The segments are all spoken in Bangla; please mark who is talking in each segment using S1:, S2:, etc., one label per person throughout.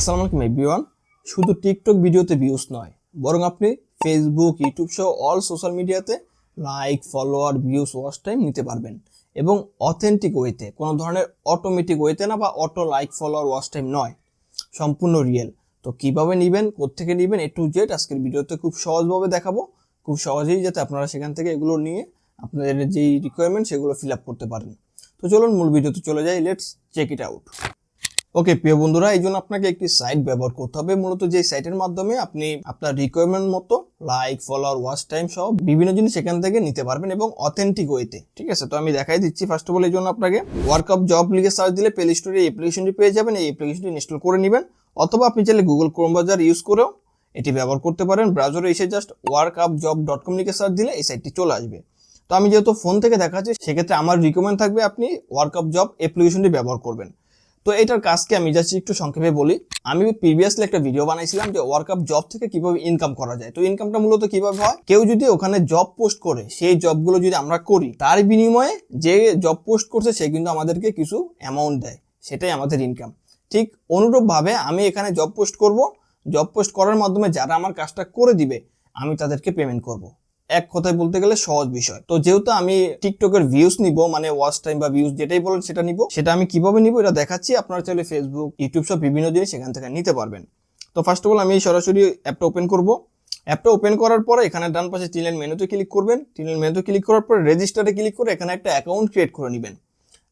S1: আসসালামু আলাইকুম এভরিওয়ান। শুধু টিকটক ভিডিওতে ভিউজ নয়, বরং আপনি ফেসবুক, ইউটিউব সহ অল সোশ্যাল মিডিয়াতে like, follower, views, watch time নিতে পারবেন এবং অথেন্টিক ওয়েতে, কোনো ধরনের অটোমেটিক ওয়েতে না বা auto like, follower, watch time নয়, সম্পূর্ণ রিয়েল। তো কিভাবে নেবেন, কোত্থেকে নেবেন, এ টু জেড আজকের ভিডিওতে খুব সহজভাবে দেখাবো, খুব সহজেই যাতে আপনারা সেখান থেকে এগুলো নিয়ে আপনাদের যেই রিকোয়ারমেন্ট সেগুলো ফিল আপ করতে পারেন। তো চলুন মূল ভিডিওতে চলে যাই, লেটস চেক ইট আউট। ওকে প্রিয় বন্ধুরা, এই জন্য আপনাকে একটি সাইট ব্যবহার করতে হবে, মূলত যে সাইটের মাধ্যমে আপনি আপনার রিকোয়ারমেন্ট মতো লাইক, ফলোয়ার, ওয়াচ টাইম সহ বিভিন্ন জিনিস সেখান থেকে নিতে পারবেন এবং অথেন্টিক ওয়েতে। ঠিক আছে, তো আমি দেখাই দিচ্ছি। ফার্স্ট অফ অল এই জন্য আপনাকে ওয়ার্কআপ জব লিখে সার্চ দিলে প্লে স্টোরে এই অ্যাপ্লিকেশনটি পেয়ে যাবেন। এই অ্যাপ্লিকেশনটি ইনস্টল করে নেবেন, অথবা আপনি চাইলে গুগল ক্রোম ব্রাউজার ইউজ করেও এটি ব্যবহার করতে পারেন। ব্রাউজারে এসে জাস্ট workupjob.com লিখে সার্চ দিলে এই সাইটটি চলে আসবে। তো আমি যেহেতু ফোন থেকে দেখাচ্ছি, সেক্ষেত্রে আমার রিকমেন্ড থাকবে আপনি ওয়ার্কআপ জব অ্যাপ্লিকেশনটি ব্যবহার করবেন। তো এটার কাজকে আমি জাস্ট একটু সংক্ষেপে বলি। আমি প্রিভিয়াসলি একটা ভিডিও বানাইছিলাম যে ওয়ার্কআপ জব থেকে কিভাবে ইনকাম করা যায়। তো ইনকামটা মূলত কিভাবে হয়, কেউ যদি ওখানে জব পোস্ট করে, সেই জবগুলো যদি আমরা করি, তার বিনিময়ে যে জব পোস্ট করছে সে কিন্তু আমাদেরকে কিছু অ্যামাউন্ট দেয়, সেটাই আমাদের ইনকাম। ঠিক অনুরূপভাবে আমি এখানে জব পোস্ট করব, জব পোস্ট করার মাধ্যমে যারা আমার কাজটা করে দিবে আমি তাদেরকে পেমেন্ট করব। এক কথায় বলতে গেলে সহজ বিষয়। তো যেহেতু আমি টিকটকের ভিউজ নিব, মানে ওয়াচ টাইম বা ভিউজ যেটাই বলেন সেটা নিব, সেটা আমি কিভাবে নিব এটা দেখাচ্ছি। আপনারা চাইলে ফেসবুক, ইউটিউব সব বিভিন্ন জিনিস সেখান থেকে নিতে পারবেন। তো ফার্স্ট অফ অল আমি সরাসরি অ্যাপটা ওপেন করব। অ্যাপটা ওপেন করার পরে এখানে ডান পাশে তিনলাইন মেনুতে ক্লিক করবেন। তিনলাইন মেনুতে ক্লিক করার পরে রেজিস্টারে ক্লিক করে এখানে একটা অ্যাকাউন্ট ক্রিয়েট করে নেবেন।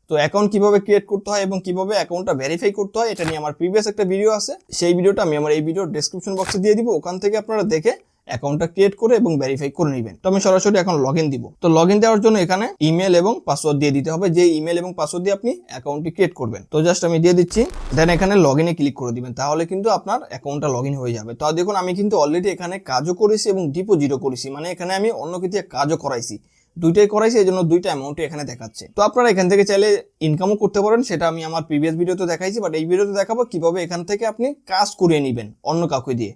S1: তো অ্যাকাউন্ট কিভাবে ক্রিয়েট করতে হয় এবং কিভাবে অ্যাকাউন্টটা ভেরিফাই করতে হয় এটা নিয়ে আমার প্রিভিয়াস একটা ভিডিও আছে। সেই ভিডিওটা আমি আমার এই ভিডিওর ডেসক্রিপশন বক্সে দিয়ে দিব, ওখান থেকে আপনারা দেখে অ্যাকাউন্টটা ক্রিয়েট করে এবং ভেরিফাই করে নেবেন। তো আমি সরাসরি এখন লগইন দিব। তো লগইন দেওয়ার জন্য এখানে ইমেল এবং পাসওয়ার্ড দিয়ে দিতে হবে, যে ইমেল এবং পাসওয়ার্ড দিয়ে আপনি অ্যাকাউন্টটি ক্রিয়েট করবেন। তো জাস্ট আমি দিয়ে দিচ্ছি, দেন এখানে লগইনে ক্লিক করে দিবেন, তাহলে কিন্তু আপনার অ্যাকাউন্টটা লগইন হয়ে যাবে। তো দেখুন আমি কিন্তু অলরেডি এখানে কাজও করেছি এবং ডিপোজিটও করেছি, মানে এখানে আমি অন্য কিছু কাজও করাইছি, দুইটাই করাইছি, এই জন্য দুইটা অ্যামাউন্টে এখানে দেখাচ্ছে। তো আপনারা এখান থেকে চাইলে ইনকামও করতে পারেন, সেটা আমি আমার প্রিভিয়াস ভিডিওতে দেখাইছি, বাট এই ভিডিওতে দেখাবো কিভাবে এখান থেকে আপনি কাজ করিয়ে নেবেন অন্য কাউকে দিয়ে।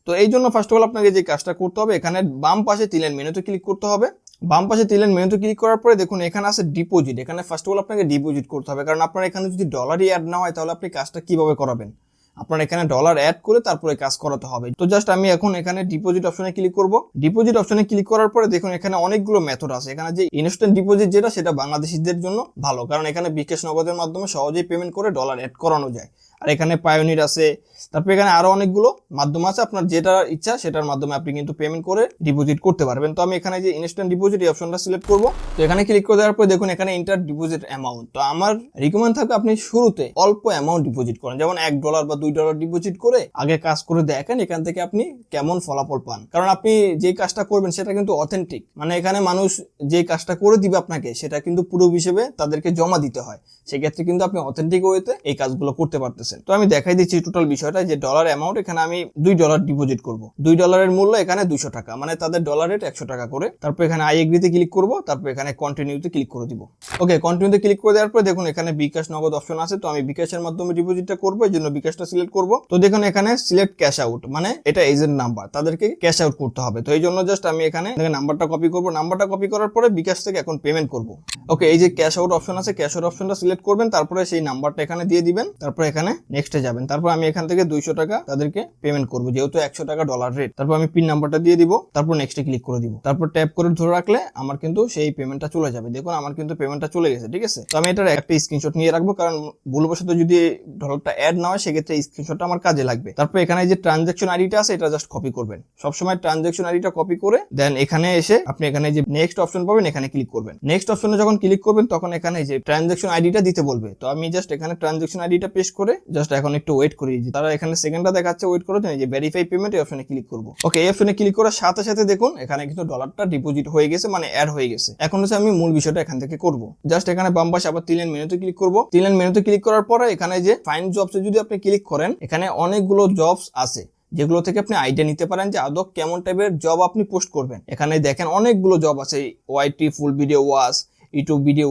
S1: তো এই জন্য ফার্স্ট অফ অল আপনাকে যে কাজটা করতে হবে, এখানে বাম পাশে তিনলাইন মেনুতে ক্লিক করতে হবে। বাম পাশে তিনলাইন মেনুতে ক্লিক করার পরে দেখুন এখানে আছে ডিপোজিট। এখানে ফার্স্ট অফ অল আপনাকে ডিপোজিট করতে হবে, কারণ আপনার এখানে যদি ডলারই অ্যাড না হয় তাহলে আপনি কাজটা কিভাবে করাবেন। আপনার এখানে ডলার অ্যাড করে তারপরে কাজ করাতে হবে। তো জাস্ট আমি এখন এখানে ডিপোজিট অপশনে ক্লিক করব। ডিপোজিট অপশনে ক্লিক করার পরে দেখুন এখানে অনেকগুলো মেথড আছে। এখানে যে ইনস্ট্যান্ট ডিপোজিট যেটা, সেটা বাংলাদেশিদের জন্য ভালো, কারণ এখানে বিকাশ নগদের মাধ্যমে সহজেই পেমেন্ট করে ডলার অ্যাড করানো যায়। আর এখানে পায়োনির আছে, তারপর এখানে আরো অনেকগুলো মাধ্যম আছে, আপনার যেটা ইচ্ছা সেটার মাধ্যমে আপনি কিন্তু পেমেন্ট করে ডিপোজিট করতে পারবেন। তো আমি এখানে যে ইনস্ট্যান্ট ডিপোজিট এই অপশনটা সিলেক্ট করব। তো এখানে ক্লিক করে দেওয়ার পর দেখুন এখানে ইন্টার ডিপোজিট অ্যামাউন্ট। তো আমার রিকমেন্ড থাকবে আপনি শুরুতে অল্প অ্যামাউন্ট ডিপোজিট করেন, যেমন $1 বা $2 ডিপোজিট করে আগে কাজ করে দেখেন এখান থেকে আপনি কেমন ফলাফল পান। কারণ আপনি যে কাজটা করবেন সেটা কিন্তু অথেন্টিক, মানে এখানে মানুষ যে কাজটা করে দিবে আপনাকে সেটা কিন্তু প্রুফ হিসেবে তাদেরকে জমা দিতে হয়। সেক্ষেত্রে কিন্তু আপনি অথেন্টিক ওয়েতে এই কাজগুলো করতে পারতেছেন। তো আমি দেখাই দিচ্ছি টোটাল বিষয়টা, যে ডলার অ্যামাউন্ট এখানে আমি $2 ডিপোজিট করব। $2 মূল্য এখানে 200 টাকা, মানে তাদের ডলার রেট 100 টাকা করে। তারপর এখানে আই এগ্রিতে ক্লিক করব, তারপর এখানে কন্টিনিউতে ক্লিক করে দিব। ওকে, কন্টিনিউতে ক্লিক করে দেওয়ার পর দেখুন এখানে বিকাশ নগদ অপশন আছে। তো আমি বিকাশের মাধ্যমে ডিপোজিটটা করবো, এই জন্য বিকাশটা সিলেক্ট করব। তো দেখুন এখানে সিলেক্ট ক্যাশ আউট, মানে এটা এজেন্ট নাম্বার, তাদেরকে ক্যাশ আউট করতে হবে। তো এই জন্য জাস্ট আমি এখানে নাম্বারটা কপি করব। নাম্বারটা কপি করার পরে বিকাশ থেকে এখন পেমেন্ট করব। ওকে, এই যে ক্যাশ আউট অপশন আছে, ক্যাশ আউট অপশনটা সিলেক্ট করবেন, তারপরে সেই নাম্বারটা এখানে দিয়ে দিবেন, তারপর এখানে নেক্সটে যাবেন। তারপর আমি এখান থেকে 200 টাকা তাদেরকে পেমেন্ট করব, যেহেতু 100 টাকা ডলার রেট। তারপর আমি পিন নাম্বারটা দিয়ে দিব, তারপর নেক্সটে ক্লিক করে দিব। তারপর ট্যাপ করে ধরে রাখলে আমার কিন্তু সেই পেমেন্টটা চলে যাবে। দেখুন আমার কিন্তু পেমেন্টটা চলে গেছে। ঠিক আছে, তো আমি এটার একটা স্ক্রিনশট নিয়ে রাখবো, কারণ ভুলবশত যদি ডলারটা অ্যাড না হয় সেক্ষেত্রে স্ক্রিনশটটা আমার কাজে লাগবে। তারপর এখানে যে ট্রানজাকশন আইডিটা আছে এটা জাস্ট কপি করবেন। সবসময় ট্রানজাকশন আইডিটা কপি করে দেন এখানে এসে আপনি এখানে যে নেক্সট অপশন পাবেন এখানে ক্লিক করবেন। নেক্সট অপশনে যখন ক্লিক করবেন তখন এখানে যে ট্রানজাকশন আইডিটা দিতে বলবে। তো আমি জাস্ট এখানে ট্রানজাকশন আইডিটা পেস্ট করে জাস্ট এখন একটু ওয়েট করি, যে তারা এখানে সেকেন্ডটা দেখাচ্ছে, ওয়েট করে যে ভেরিফাই পেমেন্ট এই অপশনে ক্লিক করব। ওকে, এই অপশনে ক্লিক করার সাথে সাথে দেখুন এখানে কিন্তু ডলারটা ডিপোজিট হয়ে গেছে, মানে অ্যাড হয়ে গেছে। এখন হচ্ছে আমি মূল বিষয়টা এখান থেকে করব। জাস্ট এখানে বাম পাশে আবার তিনলাইন মেনুতে ক্লিক করব। তিনলাইন মেনুতে ক্লিক করার পরে এখানে যে ফাইন্ড জবসে যদি আপনি ক্লিক করেন, এখানে অনেকগুলো জবস আছে যেগুলো থেকে আপনি আইডিয়া নিতে পারেন যে আদৌ কেমন টাইপের জব আপনি পোস্ট করবেন। এখানে দেখেন অনেকগুলো জব আছে, YT, full video watch, YouTube video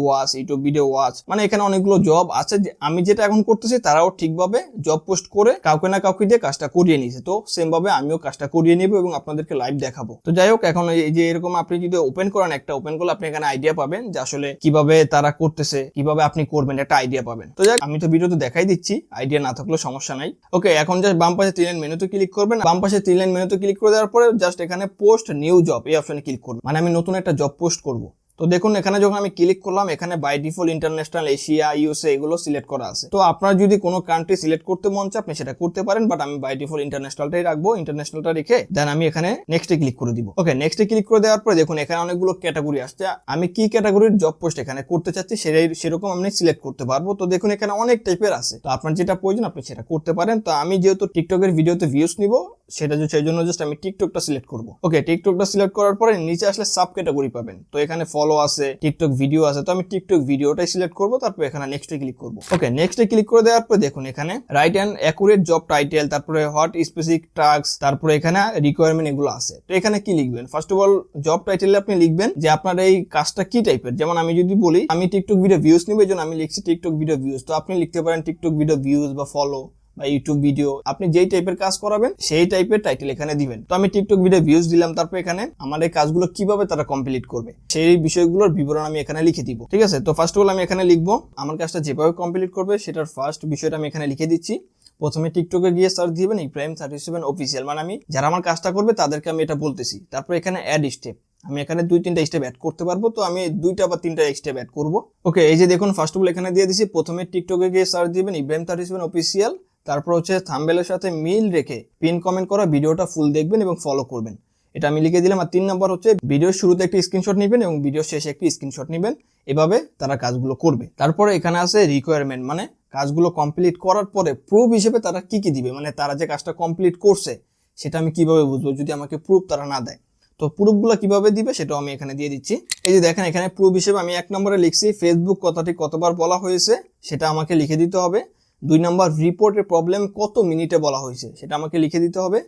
S1: watch, মানে এখানে অনেকগুলো জব আছে। আমি যেটা এখন করতেছি তারাও ঠিকভাবে জব পোস্ট করে কাউকে না কাউকে দিয়ে কাজটা করিয়ে নিয়েছে। তো সেম ভাবে আমিও কাজটা করিয়ে নিব এবং আপনাদেরকে লাইভ দেখাবো। তো যাই হোক, এখন এই যে এরকম আপনি যদি ওপেন করেন, একটা ওপেন করলে আপনি এখানে আইডিয়া পাবেন যে আসলে কিভাবে তারা করতেছে, কিভাবে আপনি করবেন, একটা আইডিয়া পাবেন। তো যাই, আমি তো ভিডিওতে দেখাই দিচ্ছি, আইডিয়া না থাকলেও সমস্যা নাই। ওকে, এখন জাস্ট বাম পাশে 3 লাইন মেনুতে ক্লিক করবেন। বাম পাশে 3 লাইন মেনুতে ক্লিক করে দেওয়ার পরে জাস্ট এখানে পোস্ট নিউ জব এই অপশনে ক্লিক করবেন, মানে আমি নতুন একটা জব পোস্ট করব। তো দেখুন এখানে যখন আমি ক্লিক করলাম, এখানে by default international, Asia, USA এগুলো সিলেক্ট করা আছে। তো আপনার যদি কোনো কান্ট্রি সিলেক্ট করতে মন চায় আপনি সেটা করতে পারেন, বাট আমি বাই ডিফল্ট ইন্টারন্যাশনালটাই রাখবো। ইন্টারন্যাশনালটা রেখে দেন আমি এখানে নেক্সটে ক্লিক করে দিব। ওকে, নেক্সটে ক্লিক করে দেওয়ার পরে দেখুন এখানে অনেকগুলো ক্যাটাগরি আসছে। আমি কি ক্যাটাগরির জব পোস্ট এখানে করতে চাচ্ছি সেরকম আমি সিলেক্ট করতে পারবো। তো দেখুন এখানে অনেক টাইপের আছে, তো আপনার যেটা প্রয়োজন আপনি সেটা করতে পারেন। তো আমি যেহেতু টিকটকের ভিডিওতে ভিউজ নিব, সেটা সেই জন্য জাস্ট আমি টিকটকটা সিলেক্ট করব। ওকে, টিকটকটা সিলেক্ট করার পরে নিচে আসলে সাব ক্যাটাগরি পাবেন। তো এখানে ফলো আছে, টিকটক ভিডিও আছে, তো আমি টিকটক ভিডিওটাই সিলেক্ট করব। তারপর এখানে নেক্সটে ক্লিক করব। ওকে, নেক্সটে ক্লিক করে দেওয়ার পর দেখুন এখানে right and accurate job title, তারপরে হোয়াট স্পেসিফিক টাস্ক, তারপরে এখানে রিকোয়ারমেন্ট এগুলো আছে। তো এখানে কি লিখবেন, ফার্স্ট অফ অল জব টাইটেলে আপনি লিখবেন যে আপনার এই কাজটা কি টাইপের। যেমন আমি যদি বলি আমি টিকটক ভিডিও ভিউজ নিব, এজন্য আমি লিখছি টিকটক ভিডিও ভিউজ। তো আপনি লিখতে পারেন টিকটক ভিডিও ভিউজ বা ফলো বা ইউটিউব ভিডিও, আপনি যেই টাইপের কাজ করাবেন সেই টাইপের টাইটেল এখানে দিবেন। তো আমি টিকটক ভিডিও ভিউজ দিলাম, তারপর এখানে আমার এই কাজগুলো কিভাবে তারা কমপ্লিট করবে সেই বিষয়গুলোর বিবরণ আমি এখানে লিখে দিব। ঠিক আছে, তো ফার্স্ট অফ অল আমি এখানে লিখবো আমার কাজটা যেভাবে কমপ্লিট করবে সেটার ফার্স্ট বিষয়টা আমি এখানে লিখে দিচ্ছি। প্রথমে টিকটকে গিয়ে সার্চ দিবেন ইব্রাহিম 37 অফিসিয়াল, মানে আমি যারা আমার কাজটা করবে তাদেরকে আমি এটা বলতেছি। তারপর এখানে অ্যাড স্টেপ, আমি এখানে 2-3টা স্টেপ অ্যাড করতে পারবো। তো আমি 2টা বা 3টা স্টেপ অ্যাড করবো। ওকে, এই যে দেখুন ফার্স্ট অফ অল এখানে দিয়ে দিছি, প্রথমে টিকটকে গিয়ে সার্চ দিবেন ইব্রাহিম 37 অফিসিয়াল, তারপর হচ্ছে থাম্বনেলের সাথে মিল রেখে পিন কমেন্ট করা ভিডিওটা ফুল দেখবেন এবং ফলো করবেন, এটা আমি লিখে দিলাম। আর 3 নম্বর হচ্ছে ভিডিওর শুরুতে একটি স্ক্রিনশট নেবেন এবং ভিডিও শেষে একটি স্ক্রিনশট নেবেন। এভাবে তারা কাজগুলো করবে। তারপরে এখানে আছে রিকোয়ারমেন্ট, মানে কাজগুলো কমপ্লিট করার পরে প্রুফ হিসেবে তারা কি কি দিবে, মানে তারা যে কাজটা কমপ্লিট করছে সেটা আমি কিভাবে বুঝবো যদি আমাকে প্রুফ তারা না দেয়। তো প্রুফগুলো কিভাবে দিবে সেটাও আমি এখানে দিয়ে দিচ্ছি। এই যে দেখেন এখানে প্রুফ হিসেবে আমি 1 নম্বরে লিখছি ফেসবুক কথাটি কতবার বলা হয়েছে সেটা আমাকে লিখে দিতে হবে। 2 নম্বর রিপোর্টের প্রবলেম কত মিনিটে বলা হয়েছে সেটা আমাকে লিখে দিতে হবে।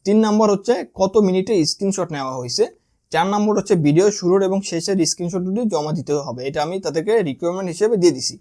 S1: 3 নম্বর হচ্ছে কত মিনিটে স্ক্রিনশট নেওয়া হয়েছে। 4 নম্বর হচ্ছে ভিডিও শুরুর এবং শেষের স্ক্রিনশটটি জমা দিতে হবে, এটা আমি তাদেরকে রিকোয়ারমেন্ট হিসেবে দিয়ে দিছি।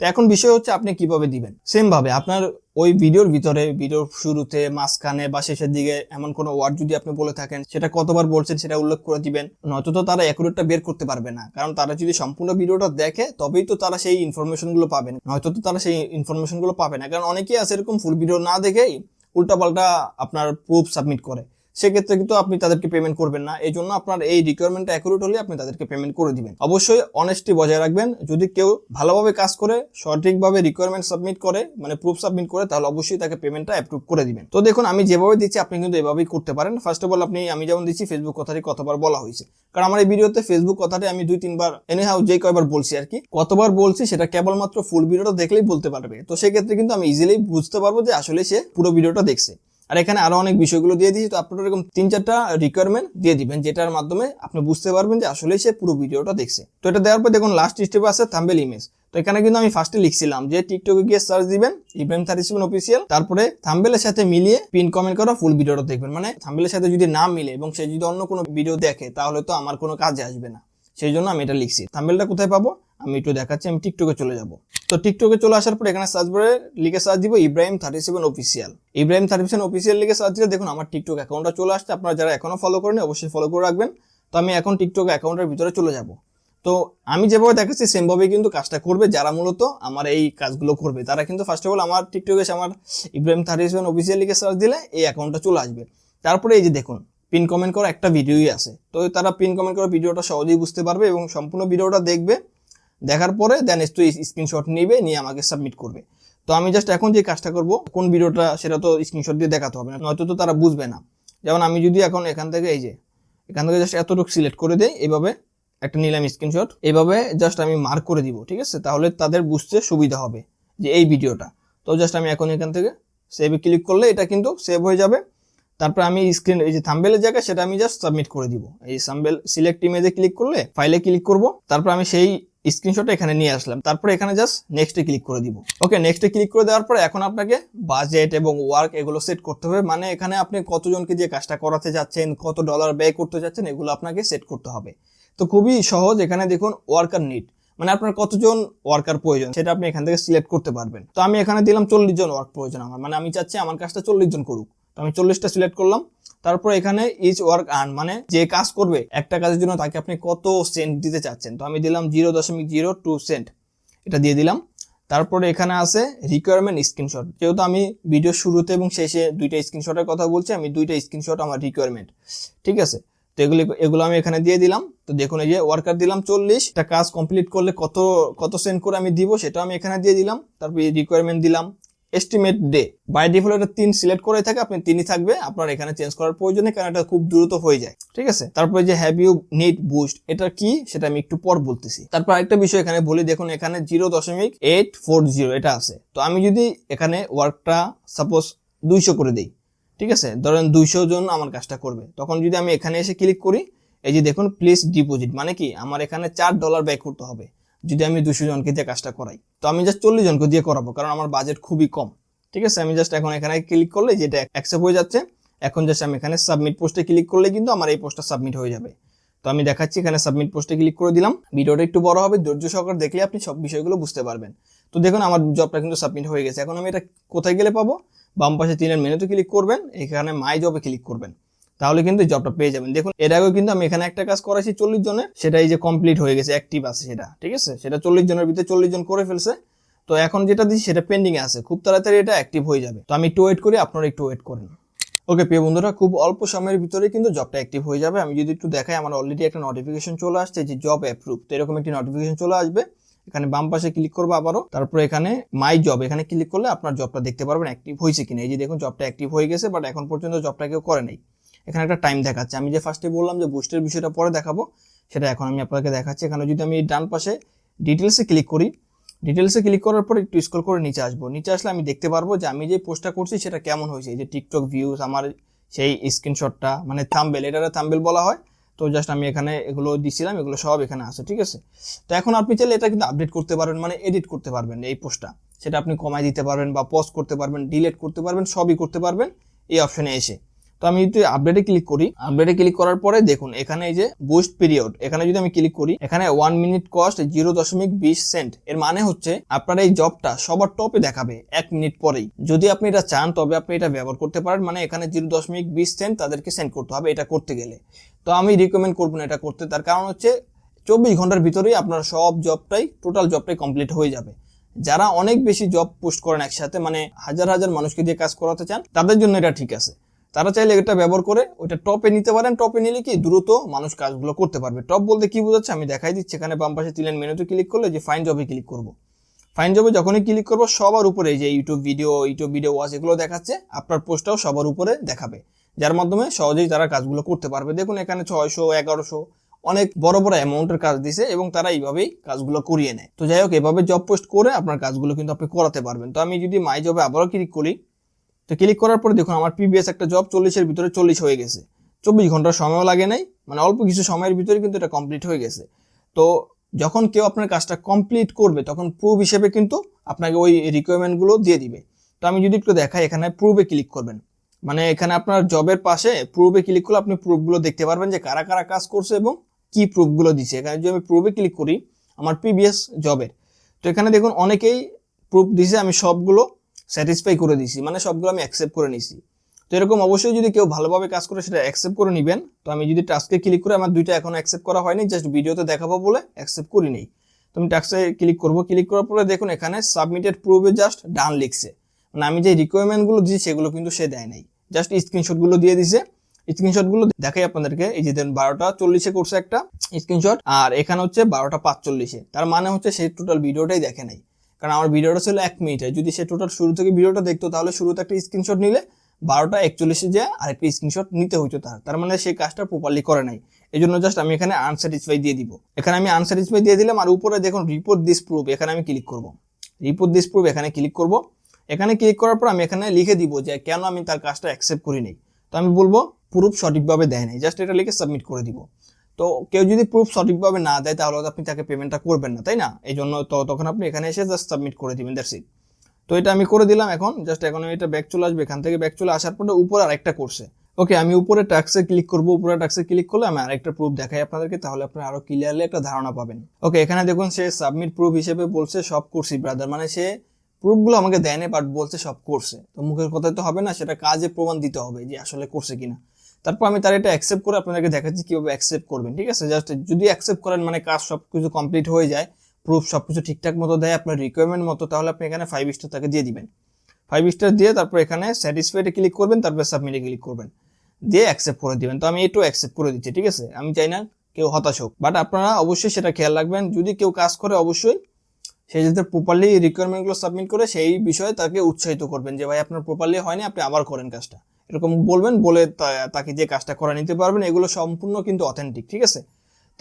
S1: তো এখন বিষয় হচ্ছে আপনি কিভাবে দিবেন। সেম ভাবে আপনার ওই ভিডিওর ভিতরে, ভিডিওর শুরুতে, মাঝখানে বা শেষের দিকে এমন কোনো ওয়ার্ড যদি আপনি বলে থাকেন সেটা কতবার বলছেন সেটা উল্লেখ করে দিবেন। নয়তো তো তারা অ্যাকুরেটটা বের করতে পারবে না, কারণ তারা যদি সম্পূর্ণ ভিডিওটা দেখে তবেই তো তারা সেই ইনফরমেশনগুলো পাবেন, নয়তো তো তারা সেই ইনফরমেশনগুলো পাবে না। কারণ অনেকেই আছে এরকম ফুল ভিডিও না দেখেই উল্টাপাল্টা আপনার প্রুফ সাবমিট করে, সেক্ষেত্রে কিন্তু আপনি তাদেরকে পেমেন্ট করবেন না। এই জন্য আপনার এই রিকোয়ারমেন্টটা অ্যাকুরেট হলে আপনি তাদেরকে পেমেন্ট করে দিবেন। অবশ্যই অনেস্টি বজায় রাখবেন। যদি কেউ ভালোভাবে কাজ করে, সঠিকভাবে রিকোয়ারমেন্ট সাবমিট করে, মানে প্রুফ সাবমিট করে, তাহলে অবশ্যই তাকে পেমেন্টটা অ্যাপ্রুভ করে দিবেন। তো দেখুন আমি যেভাবে দিচ্ছি আপনি কিন্তু এভাবেই করতে পারেন। ফার্স্ট অফ অল আমি যেমন দিচ্ছি ফেসবুক কথাটি কতবার বলা হয়েছে, কারণ আমার এই ভিডিওতে ফেসবুক কথাটি আমি 2-3 বার এনিহাউ যে কয়বার বলছি আর কি, কতবার বলছি সেটা কেবলমাত্র ফুল ভিডিওটা দেখলেই বলতে পারবে। তো সেক্ষেত্রে কিন্তু আমি ইজিলি বুঝতে পারবো যে আসলে সে পুরো ভিডিওটা দেখছে। আর এখানে আরো অনেক বিষয়গুলো দিয়ে দিয়েছি, তো আপনারা এরকম 3-4টা রিকোয়ারমেন্ট দিয়ে দিবেন যেটার মাধ্যমে আপনি বুঝতে পারবেন যে আসলে সে পুরো ভিডিওটা দেখছে। তো এটা দেওয়ার পর দেখুন লাস্ট স্টেপে আছে থাম্বনেল ইমেজ। তো এখানে কিন্তু আমি ফার্স্টে লিখছিলাম যে টিকটকে গিয়ে সার্চ দিবেন ইব্রাহিম 37 অফিসিয়াল, তারপরে থাম্বনেলের সাথে মিলিয়ে পিন কমেন্ট করা ফুল ভিডিওটা দেখবেন। মানে থাম্বনেলের সাথে যদি না মিলে এবং সে যদি অন্য কোনো ভিডিও দেখে তাহলে তো আমার কোনো কাজে আসবে না, সেই জন্য আমি এটা লিখছি। থাম্বনেলটা কোথায় পাবো আমি একটু দেখাচ্ছি। আমি টিকটকে চলে যাব। তো টিকটকে চলে আসার পর এখানে সার্চ বারে লিখে সার্চ দিব ইব্রাহিম 37 অফিসিয়াল। ইব্রাহিম 37 অফিসিয়াল লিখে সার্চ দিলে দেখুন আমার টিকটক অ্যাকাউন্টটা চলে আসছে। আপনারা যারা এখনো ফলো করেনি অবশ্যই ফলো করে রাখবেন। তো আমি এখন টিকটক অ্যাকাউন্টের ভিতরে চলে যাব। তো আমি যেভাবে দেখাচ্ছি সেম ভাবেই কিন্তু কাজটা করবে যারা মূলত আমার এই কাজগুলো করবে। তারা কিন্তু ফার্স্ট অফ অল আমার টিকটকে এসে আমার ইব্রাহিম 37 অফিসিয়াল লিখে সার্চ দিলে এই অ্যাকাউন্টটা চলে আসবে। তারপরে এই যে দেখুন পিন কমেন্ট করা একটা ভিডিওই আছে, তো তারা পিন কমেন্ট করা ভিডিওটা সহজেই বুঝতে পারবে এবং সম্পূর্ণ ভিডিওটা দেখবে। দেখার পরে দেন স্ক্রিনশট নিবে, নিয়ে আমাকে সাবমিট করবে। তো আমি জাস্ট এখন যে কাজটা করব কোন ভিডিওটা সেটা তো স্ক্রিনশট দিয়ে দেখাতে হবে না, নয়তো তো তারা বুঝবে না। যেমন আমি যদি এখন এখান থেকে জাস্ট এতটুকু সিলেক্ট করে দেই, এইভাবে একটা নিলাম স্ক্রিনশট, এইভাবে জাস্ট আমি মার্ক করে দিব, ঠিক আছে, তাহলে তাদের বুঝতে সুবিধা হবে যে এই ভিডিওটা। তো জাস্ট আমি এখন এখান থেকে সেভে ক্লিক করলে এটা কিন্তু সেভ হয়ে যাবে। তারপর আমি এই যে থাম্বনেলের জায়গা সেটা আমি জাস্ট সাবমিট করে দিব। এই থাম্বনেল সিলেক্ট ইমেজে ক্লিক করলে ফাইলে ক্লিক করব, তারপর আমি সেই স্ক্রিনশটটা এখানে নিয়ে আসলাম, তারপর এখানে জাস্ট নেক্সটে ক্লিক করে দিব। ওকে, নেক্সটে ক্লিক করে দেওয়ার পর এখন আপনাকে বাজেট এবং ওয়ার্ক এগুলো সেট করতে হবে। মানে এখানে আপনি কতজনকে দিয়ে কাজটা করাতে যাচ্ছেন, কত ডলার ব্যয় করতে যাচ্ছেন, এগুলো আপনাকে সেট করতে হবে। তো খুবই সহজ। এখানে দেখুন ওয়ার্কার নিড, মানে আপনার কতজন ওয়ার্কার প্রয়োজন সেটা আপনি এখান থেকে সিলেক্ট করতে পারবেন। তো আমি এখানে দিলাম 40 জন ওয়ার্ক প্রয়োজন আমার, মানে আমি চাচ্ছি আমার কাজটা 40 জন করুক। তো আমি 40টা সিলেক্ট করলাম। তারপর এখানে ইচ ওয়ার্ক আর্ন, মানে যে কাজ করবে একটা কাজের জন্য তাকে আপনি কত সেন্ট দিতে চাচ্ছেন। তো আমি দিলাম 0.02 সেন্ট, এটা দিয়ে দিলাম। তারপরে এখানে আছে রিকোয়ারমেন্ট স্ক্রিনশট, যেহেতু আমি ভিডিও শুরুতে এবং শেষে দুইটা স্ক্রিনশটের কথা বলছি, আমি দুইটা স্ক্রিনশট আমার রিকোয়ারমেন্ট, ঠিক আছে। তো এগুলো আমি এখানে দিয়ে দিলাম। তো দেখুন এই যে ওয়ার্কার দিলাম 40, একটা কাজ কমপ্লিট করলে কত কত সেন্ট করে আমি দিব সেটা আমি এখানে দিয়ে দিলাম। তারপর রিকোয়ারমেন্ট দিলাম, এস্টিমেট ডে, বাই ডিফল্ট এটা 3 সিলেক্ট করে থাকে, আপনি 3ই থাকবে, আপনার এখানে চেঞ্জ করার প্রয়োজন নেই কারণ এটা খুব দ্রুত হয়ে যায়, ঠিক আছে। তারপরে যে হ্যাভ ইউ নিড বুস্ট, এটা কি সেটা আমি একটু পর বলতেছি। তারপর আরেকটা বিষয় এখানে বলি, দেখুন এখানে 0.840 এটা আছে। তো আমি যদি এখানে ওয়ার্কটা সাপোজ 200 করে দিই, ঠিক আছে, ধরেন 200 জন আমার কাজটা করবে, তখন যদি আমি এখানে এসে ক্লিক করি, এই যে দেখুন প্লিজ ডিপোজিট, মানে কি আমার এখানে $4 ব্যয় করতে হবে যদি আমি 200 জনকে দিয়ে কাজটা করাই। তো আমি জাস্ট 40 জনকে দিয়ে করাবো কারণ আমার বাজেট খুবই কম, ঠিক আছে। আমি জাস্ট এখন এখানে ক্লিক করলে যেটা অ্যাকসেপ্ট হয়ে যাচ্ছে, এখন জাস্ট আমি এখানে সাবমিট পোস্টে ক্লিক করলে কিন্তু আমার এই পোস্টটা সাবমিট হয়ে যাবে। তো আমি দেখাচ্ছি, এখানে সাবমিট পোস্টে ক্লিক করে দিলাম। ভিডিওটা একটু বড় হবে, ধৈর্য সহকারে দেখলে আপনি সব বিষয়গুলো বুঝতে পারবেন। তো দেখুন আমার জবটা কিন্তু সাবমিট হয়ে গেছে। এখন আমি এটা কোথায় গেলে পাবো? বাম পাশে 3 মেনুতে ক্লিক করবেন, এখানে মাই জবে ক্লিক করবেন, তাহলে কিন্তু জবটা পেয়ে যাবেন। দেখুন এর আগেও কিন্তু আমি এখানে একটা কাজ করাইছি 40 জনের, সেটা এই যে কমপ্লিট হয়ে গেছে, অ্যাক্টিভ আছে সেটা, ঠিক আছে। সেটা 40 জনের ভিতরে 40 জন করে ফেলছে। তো এখন যেটা দিচ্ছি সেটা পেন্ডিং এ আছে, খুব তাড়াতাড়ি এটা অ্যাক্টিভ হয়ে যাবে। তো আমি একটু ওয়েট করি, আপনারা একটু ওয়েট করেন। ওকে প্রিয় বন্ধুরা, খুব অল্প সময়ের ভিতরে কিন্তু জবটা অ্যাক্টিভ হয়ে যাবে। আমি যদি একটু দেখাই, আমার অলরেডি একটা নোটিফিকেশন চলে আসছে যে জব অ্যাপ্রুভ, তো এরকম একটি নোটিফিকেশন চলে আসবে। এখানে বাম পাশে ক্লিক করবো আবারও, তারপর এখানে মাই জব, এখানে ক্লিক করলে আপনার জবটা দেখতে পারবেন অ্যাক্টিভ হয়েছে কিনা। এই যে দেখুন জবটা অ্যাক্টিভ হয়ে গেছে, বাট এখন পর্যন্ত জবটা কেউ করে নাই। এখানে একটা টাইম দেখাচ্ছে। আমি যে ফার্স্টে বললাম যে বুস্টের বিষয়টা পরে দেখাবো, সেটা এখন আমি আপনাকে দেখাচ্ছি। এখানে যদি আমি ডান পাশে ডিটেলসে ক্লিক করি, ডিটেলসে ক্লিক করার পর একটু স্ক্রল করে নিচে আসবো। নিচে আসলে আমি দেখতে পারবো যে আমি যে পোস্টটা করছি সেটা কেমন হয়েছে। এই যে টিকটক ভিউজ, আমার সেই স্ক্রিনশটটা, মানে থাম্বনেল, এটা থাম্বনেল বলা হয়। তো জাস্ট আমি এখানে এগুলো দিছিলাম, এগুলো সব এখানে আছে, ঠিক আছে। তো এখন আপনি চাইলে এটা কিন্তু আপডেট করতে পারবেন, মানে এডিট করতে পারবেন এই পোস্টটা, সেটা আপনি কমাই দিতে পারবেন বা পজ করতে পারবেন, ডিলিট করতে পারবেন, সবই করতে পারবেন এই অপশনে এসে। তো আমি যদি আপডেটে ক্লিক করি, আপডেটে ক্লিক করার পরে দেখুন এখানে এই যে বুস্ট পিরিয়ড, এখানে যদি আমি ক্লিক করি, এখানে 1 মিনিট কস্ট 0.20 সেন্ট। এর মানে হচ্ছে আপনার এই জবটা সবার টপে দেখাবে 1 মিনিট পরেই। যদি আপনি এটা চান তবে আপনি এটা ব্যবহার করতে পারেন, মানে এখানে 0.20 সেন্ট তাদেরকে সেন্ড করতে হবে এটা করতে গেলে। তো আমি রিকমেন্ড করবো না এটা করতে, তার কারণ হচ্ছে 24 ঘন্টার ভিতরেই আপনার সব জবটাই, টোটাল জবটাই কমপ্লিট হয়ে যাবে। যারা অনেক বেশি জব পোস্ট করেন একসাথে, মানে হাজার হাজার মানুষকে দিয়ে কাজ করাতে চান, তাদের জন্য এটা ঠিক আছে। তারা চাইলে এটা ব্যবহার করে ওইটা টপে নিতে পারেন। টপে নিলে কি দ্রুত মানুষ কাজগুলো করতে পারবে। টপ বলতে কি বোঝাচ্ছে আমি দেখাই দিচ্ছি। এখানে বাম পাশে 3 মেনুতে ক্লিক করলে যে ফাইন জবে ক্লিক করব, ফাইন জবে যখনই ক্লিক করবো সবার উপরে এই যে ইউটিউব ভিডিও ওয়াচ এগুলো দেখাচ্ছে, আপনার পোস্টটাও সবার উপরে দেখাবে, যার মাধ্যমে সহজেই তারা কাজগুলো করতে পারবে। দেখুন এখানে 600, 1100 অনেক বড় বড় অ্যামাউন্টের কাজ দিছে এবং তারা এইভাবেই কাজগুলো করিয়ে নেয়। তো যাই হোক, এভাবে জব পোস্ট করে আপনার কাজগুলো কিন্তু আপনি করাতে পারবেন। তো আমি যদি মাই জবে আবারও ক্লিক করি, তো ক্লিক করার পরে দেখুন আমার প্রিভিয়াস একটা জব 40-এর ভিতরে 40 হয়ে গেছে, 24 ঘন্টার সময়ও লাগে নাই, মানে অল্প কিছু সময়ের ভিতরে কিন্তু এটা কমপ্লিট হয়ে গেছে। তো যখন কেউ আপনার কাজটা কমপ্লিট করবে তখন প্রুফ হিসেবে কিন্তু আপনাকে ওই রিকোয়ারমেন্টগুলো দিয়ে দিবে। তো আমি যদি একটু দেখাই, এখানে প্রুফে ক্লিক করবেন, মানে এখানে আপনার জবের পাশে প্রুফে ক্লিক করলে আপনি প্রুফগুলো দেখতে পারবেন যে কারা কারা কাজ করছে এবং কি প্রুফগুলো দিচ্ছে। এখানে যদি আমি প্রুফে ক্লিক করি আমার প্রিভিয়াস জবের, তো এখানে দেখুন অনেকেই প্রুফ দিছে, আমি সবগুলো স্যাটিসফাই করে দিছি, মানে সবগুলো আমি অ্যাকসেপ্ট করে নিছি। তো এরকম অবশ্যই যদি কেউ ভালোভাবে কাজ করে সেটা অ্যাকসেপ্ট করে নেবেন। তো আমি যদি টাস্কে ক্লিক করে, আমার দুইটা এখনো অ্যাকসেপ্ট করা হয়নি, জাস্ট ভিডিওতে দেখাবো বলে অ্যাকসেপ্ট করি নেই। তো আমি টাস্কে ক্লিক করবো, ক্লিক করার পরে দেখুন এখানে সাবমিটেড প্রুফে জাস্ট ডান লিখছে, মানে আমি যে রিকোয়ারমেন্টগুলো দিয়েছি সেগুলো কিন্তু সে দেয় নাই, জাস্ট স্ক্রিনশটগুলো দিয়ে দিছে। স্ক্রিনশটগুলো দেখাই আপনাদেরকে, এই যে 12:40 করছে একটা স্ক্রিনশট, আর এখানে হচ্ছে 12:45। তার মানে হচ্ছে সে টোটাল ভিডিওটাই দেখে নাই, কারণ আমার ভিডিওটা ছিল 1 মিনিটে। যদি সে টোটাল শুরু থেকে ভিডিওটা দেখতো তাহলে শুরুতে একটা স্ক্রিনশট নিলে 12:41 যে আরেকটা স্ক্রিনশট নিতে হইতো তার মানে সেই কাজটা প্রপারলি করে নাই। এই জন্য জাস্ট আমি এখানে আনস্যাটিসফাই দিয়ে দিব। এখানে আমি আনস্যাটিসফাই দিয়ে দিলাম, আর উপরে দেখুন রিপোর্ট দিস প্রুফ, এখানে আমি ক্লিক করব। রিপোর্ট দিস প্রুফ এখানে ক্লিক করব। এখানে ক্লিক করার পর আমি এখানে লিখে দিব যে কেন আমি তার কাজটা অ্যাকসেপ্ট করি নাই। তো আমি বলবো প্রুফ সঠিকভাবে দেয় নাই, জাস্ট এটা লিখে সাবমিট করে দিব। তো কেউ যদি প্রুফ সঠিকভাবে না দেয় তাহলে আপনি তাকে পেমেন্টটা করবেন না, তাই না? এই জন্য তখন আপনি এখানে এসে জাস্ট সাবমিট করে দিবেন, দ্যাটস ইট। তো এটা আমি করে দিলাম। এখন জাস্ট এখন এটা ব্যাক চলে আসবে, এখান থেকে ব্যাক চলে আসার পরে উপরে আরেকটা করছে, ওকে, আমি উপরে ট্যাক্সে ক্লিক করব। উপরে ট্যাক্সে ক্লিক করলে আমি আরেকটা প্রুফ দেখাই আপনাদেরকে, তাহলে আপনারা আরো ক্লিয়ারলি একটা ধারণা পাবেন। ওকে, এখানে দেখুন সে সাবমিট প্রুফ হিসেবে বলছে সব করছি ব্রাদার, মানে সে প্রুফগুলো আমাকে দেয়নি বাট বলছে সব করছে। তো মুখের কথায় তো হবে না, সেটা কাজে প্রমাণ দিতে হবে যে আসলে করছে কিনা। তারপর আমি তার এটা অ্যাকসেপ্ট করে আপনাদেরকে দেখাচ্ছি কিভাবে অ্যাকসেপ্ট করবেন। ঠিক আছে, জাস্ট যদি অ্যাকসেপ্ট করেন মানে কাজ সবকিছু কমপ্লিট হয়ে যায়, প্রুফ সবকিছু ঠিকঠাক মতো দেয় আপনার রিকোয়ারমেন্ট মতো, তাহলে আপনি এখানে 5 স্টার তাকে দিয়ে দিবেন। 5 স্টার দিয়ে তারপর এখানে স্যাটিসফাইডে ক্লিক করবেন, তারপর সাবমিটে ক্লিক করবেন, দিয়ে অ্যাকসেপ্ট করে দিবেন। তো আমি এটাও অ্যাকসেপ্ট করে দিচ্ছি। ঠিক আছে, আমি চাই না কেউ হতাশ হোক, বাট আপনারা অবশ্যই সেটা খেয়াল রাখবেন, যদি কেউ কাজ করে অবশ্যই সে যাতে প্রপারলি রিকোয়ারমেন্টগুলো সাবমিট করে সেই বিষয়ে তাকে উৎসাহিত করবেন যে ভাই আপনার প্রপারলি হয়নি, আপনি আবার করেন কাজটা, এরকম বলবেন, বলে তাকে যে কাজটা করে নিতে পারবেন। এগুলো সম্পূর্ণ কিন্তু অথেন্টিক। ঠিক আছে,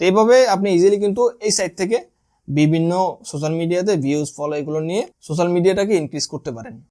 S1: তো এইভাবে আপনি ইজিলি কিন্তু এই সাইট থেকে বিভিন্ন সোশ্যাল মিডিয়াতে ভিউজ, ফলো এগুলো নিয়ে সোশ্যাল মিডিয়াটাকে ইনক্রিজ করতে পারেন।